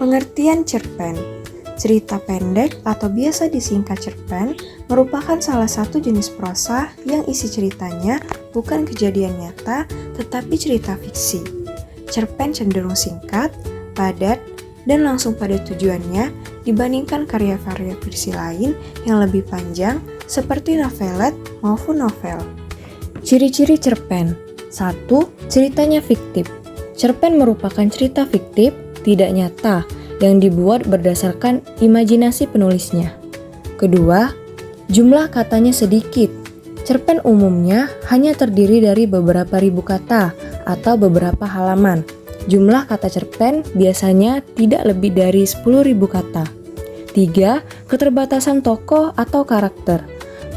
Pengertian cerpen. Cerita pendek atau biasa disingkat cerpen merupakan salah satu jenis prosa yang isi ceritanya bukan kejadian nyata tetapi cerita fiksi. Cerpen cenderung singkat, padat, dan langsung pada tujuannya dibandingkan karya-karya fiksi lain yang lebih panjang seperti novelet maupun novel. Ciri-ciri cerpen. 1. Ceritanya fiktif. Cerpen merupakan cerita fiktif, tidak nyata, yang dibuat berdasarkan imajinasi penulisnya. Kedua, jumlah katanya sedikit. Cerpen umumnya hanya terdiri dari beberapa ribu kata atau beberapa halaman. Jumlah kata cerpen biasanya tidak lebih dari 10.000 kata. 3. Keterbatasan tokoh atau karakter.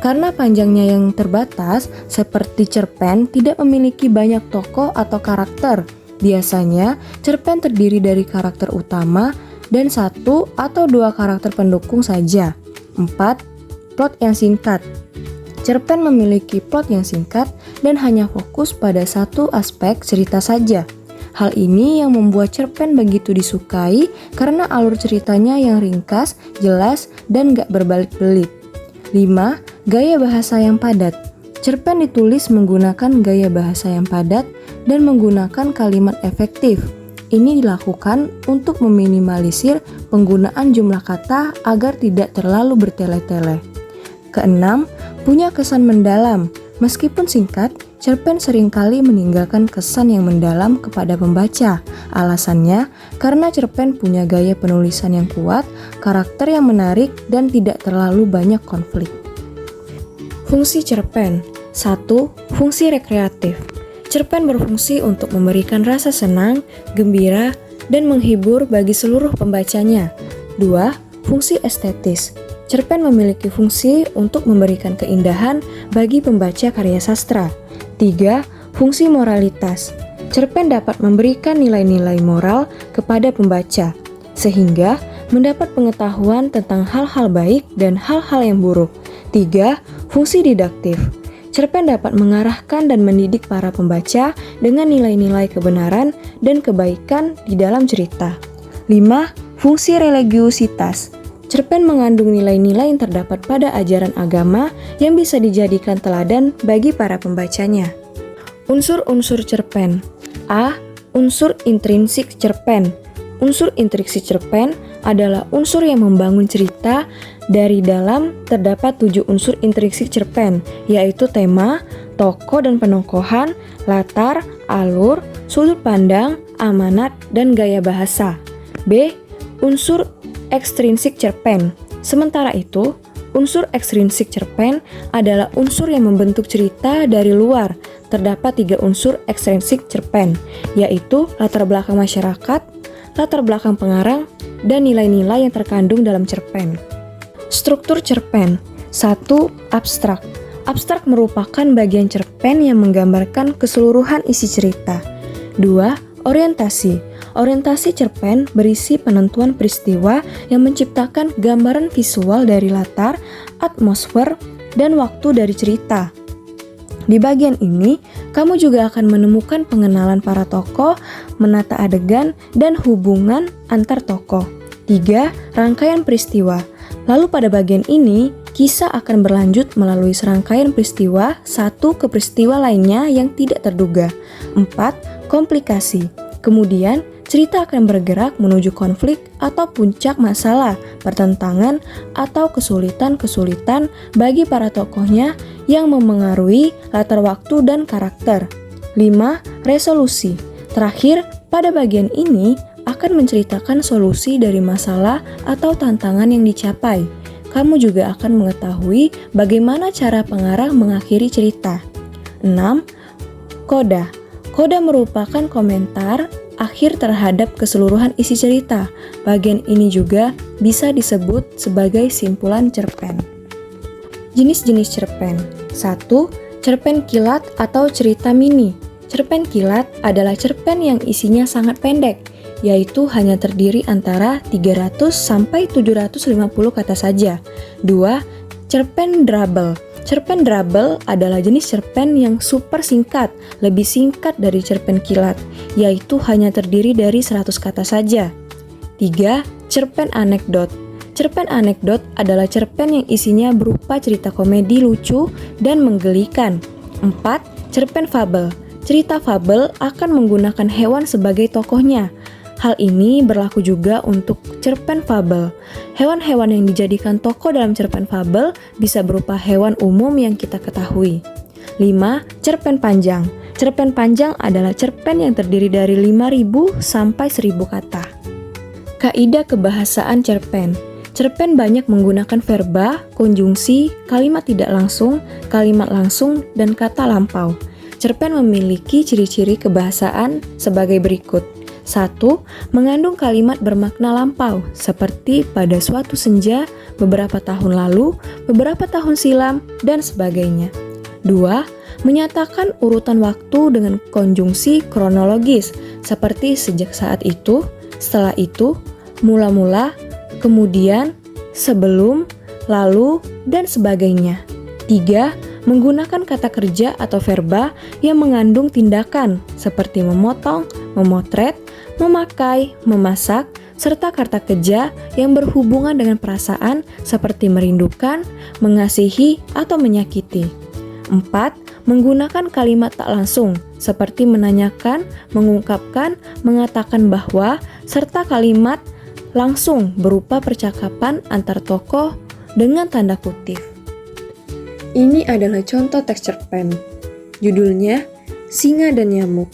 Karena panjangnya yang terbatas, seperti cerpen tidak memiliki banyak tokoh atau karakter. Biasanya, cerpen terdiri dari karakter utama dan 1 atau 2 karakter pendukung saja. 4. Plot yang singkat. Cerpen memiliki plot yang singkat dan hanya fokus pada satu aspek cerita saja. Hal ini yang membuat cerpen begitu disukai karena alur ceritanya yang ringkas, jelas, dan gak berbalik-belik. 5. Gaya bahasa yang padat. Cerpen ditulis menggunakan gaya bahasa yang padat dan menggunakan kalimat efektif. Ini dilakukan untuk meminimalisir penggunaan jumlah kata agar tidak terlalu bertele-tele. Keenam, punya kesan mendalam. Meskipun singkat, cerpen seringkali meninggalkan kesan yang mendalam kepada pembaca. Alasannya, karena cerpen punya gaya penulisan yang kuat, karakter yang menarik, dan tidak terlalu banyak konflik. Fungsi cerpen. 1. Fungsi rekreatif. Cerpen berfungsi untuk memberikan rasa senang, gembira, dan menghibur bagi seluruh pembacanya. 2. Fungsi estetis. Cerpen memiliki fungsi untuk memberikan keindahan bagi pembaca karya sastra. 3. Fungsi moralitas. Cerpen dapat memberikan nilai-nilai moral kepada pembaca, sehingga mendapat pengetahuan tentang hal-hal baik dan hal-hal yang buruk. 3. Fungsi didaktif. Cerpen dapat mengarahkan dan mendidik para pembaca dengan nilai-nilai kebenaran dan kebaikan di dalam cerita. 5. Fungsi religiusitas. Cerpen mengandung nilai-nilai yang terdapat pada ajaran agama yang bisa dijadikan teladan bagi para pembacanya. Unsur-unsur cerpen. A. Unsur intrinsik cerpen. Unsur intrinsik cerpen adalah unsur yang membangun cerita. Dari dalam terdapat 7 unsur intrinsik cerpen, yaitu tema, tokoh dan penokohan, latar, alur, sudut pandang, amanat, dan gaya bahasa. B. Unsur ekstrinsik cerpen. Sementara itu, unsur ekstrinsik cerpen adalah unsur yang membentuk cerita dari luar. Terdapat 3 unsur ekstrinsik cerpen, yaitu latar belakang masyarakat, latar belakang pengarang, dan nilai-nilai yang terkandung dalam cerpen. Struktur cerpen. 1. Abstrak. Abstrak merupakan bagian cerpen yang menggambarkan keseluruhan isi cerita. 2. Orientasi. Orientasi cerpen berisi penentuan peristiwa yang menciptakan gambaran visual dari latar, atmosfer, dan waktu dari cerita. Di bagian ini, kamu juga akan menemukan pengenalan para tokoh, menata adegan, dan hubungan antar tokoh. 3. Rangkaian peristiwa. Lalu pada bagian ini, kisah akan berlanjut melalui serangkaian peristiwa satu ke peristiwa lainnya yang tidak terduga. 4. Komplikasi. Kemudian, cerita akan bergerak menuju konflik atau puncak masalah, pertentangan, atau kesulitan-kesulitan bagi para tokohnya yang memengaruhi latar waktu dan karakter. 5. Resolusi. Terakhir, pada bagian ini, akan menceritakan solusi dari masalah atau tantangan yang dicapai. Kamu juga akan mengetahui bagaimana cara pengarang mengakhiri cerita. 6. Koda. Koda merupakan komentar akhir terhadap keseluruhan isi cerita. Bagian ini juga bisa disebut sebagai simpulan cerpen. Jenis-jenis cerpen. 1. Cerpen kilat atau cerita mini. Cerpen kilat adalah cerpen yang isinya sangat pendek, yaitu hanya terdiri antara 300 sampai 750 kata saja. 2. Cerpen double. Cerpen double adalah jenis cerpen yang super singkat, lebih singkat dari cerpen kilat, yaitu hanya terdiri dari 100 kata saja. 3. Cerpen anekdot. Cerpen anekdot adalah cerpen yang isinya berupa cerita komedi lucu dan menggelikan. 4. Cerpen fabel. Cerita fabel akan menggunakan hewan sebagai tokohnya. Hal ini berlaku juga untuk cerpen fabel. Hewan-hewan yang dijadikan tokoh dalam cerpen fabel bisa berupa hewan umum yang kita ketahui. 5. Cerpen panjang. Cerpen panjang adalah cerpen yang terdiri dari 5.000 sampai 1.000 kata. Kaidah kebahasaan cerpen. Cerpen banyak menggunakan verba, konjungsi, kalimat tidak langsung, kalimat langsung, dan kata lampau. Cerpen memiliki ciri-ciri kebahasaan sebagai berikut. 1. Mengandung kalimat bermakna lampau, seperti pada suatu senja, beberapa tahun lalu, beberapa tahun silam, dan sebagainya. 2. Menyatakan urutan waktu dengan konjungsi kronologis, seperti sejak saat itu, setelah itu, mula-mula, kemudian, sebelum, lalu, dan sebagainya. 3. Menggunakan kata kerja atau verba yang mengandung tindakan, seperti memotong, memotret, memakai, memasak, serta kata kerja yang berhubungan dengan perasaan seperti merindukan, mengasihi, atau menyakiti. 4. Menggunakan kalimat tak langsung seperti menanyakan, mengungkapkan, mengatakan bahwa, serta kalimat langsung berupa percakapan antar tokoh dengan tanda kutip. Ini adalah contoh teks cerpen. Judulnya Singa dan Nyamuk.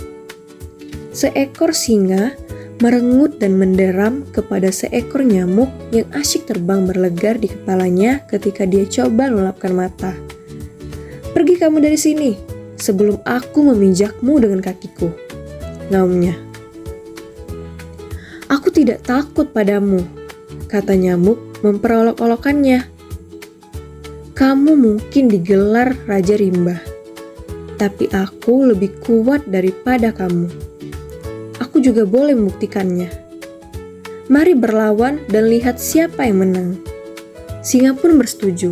Seekor singa merengut dan menderam kepada seekor nyamuk yang asyik terbang berlegar di kepalanya ketika dia coba melapkan mata. "Pergi kamu dari sini, sebelum aku meminjakmu dengan kakiku," ngaumnya. "Aku tidak takut padamu," kata nyamuk memperolok-olokannya. "Kamu mungkin digelar Raja Rimba, tapi aku lebih kuat daripada kamu. Aku juga boleh membuktikannya. Mari berlawan dan lihat siapa yang menang." Singa pun bersetuju.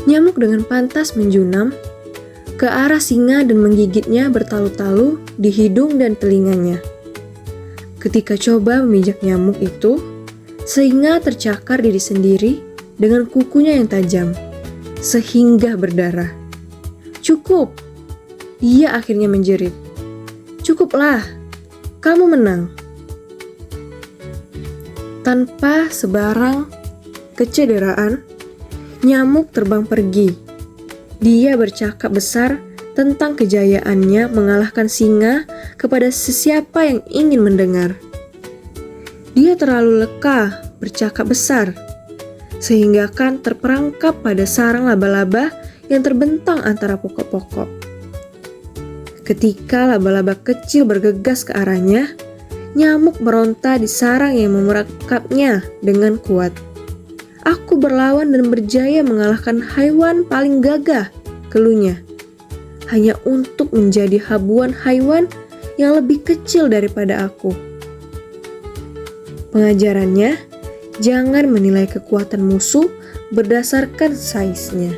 Nyamuk dengan pantas menjunam ke arah singa dan menggigitnya bertalu-talu di hidung dan telinganya. Ketika coba memijak nyamuk itu, singa tercakar diri sendiri dengan kukunya yang tajam, sehingga berdarah. "Cukup!" Ia akhirnya menjerit. "Cukuplah, kamu menang." Tanpa sebarang kecederaan, nyamuk terbang pergi. Dia bercakap besar tentang kejayaannya mengalahkan singa kepada sesiapa yang ingin mendengar. Dia terlalu leka bercakap besar, sehingga kan terperangkap pada sarang laba-laba yang terbentang antara pokok-pokok. Ketika laba-laba kecil bergegas ke arahnya, nyamuk meronta di sarang yang memerangkapnya dengan kuat. "Aku berlawan dan berjaya mengalahkan haiwan paling gagah," keluhnya, "hanya untuk menjadi habuan haiwan yang lebih kecil daripada aku." Pengajarannya, jangan menilai kekuatan musuh berdasarkan saiznya.